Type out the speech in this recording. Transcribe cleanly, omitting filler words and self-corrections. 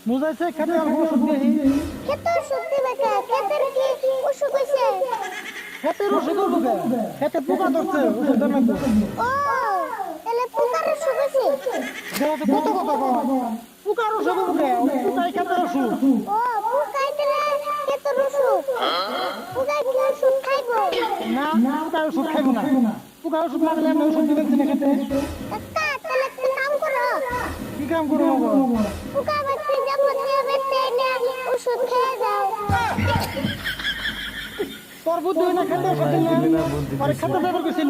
বুঝাইছে খেতে অল্প ওষুধ দিই খেতে ওষুধ দিবে কে? খেতের কি অসুখ হইছে? খেতের ওষুধ দেবো কে খেতে পোকা ধরছে ওষুধ দেন লাগবো ও, তাহলে পোকার অসুখ হইছে? দেওয়া তো কত কথা কয় পোকার ওষুধ দেবো কে পোকাই খেতের ওষুধ ও, পোকাই দিলে খেতের অসুখ। পোকাই কি ওষুধ খাইবো? না পোকার ওষুধ খাইবো না পোকার ওষুধ না দিলে আমি ওষুধ দিবেন না খেতে কাকা, তাহলে একটা কাম করো। কি কাম করবো পোকা বাচ্চা যাবতীয় বেঁচে এনে ওষুধ খেয়ে যাও। তোর বুদ্ধি হয় না খেতে ওষুধ দিলে পরে খেতে ব্যবহার করছিল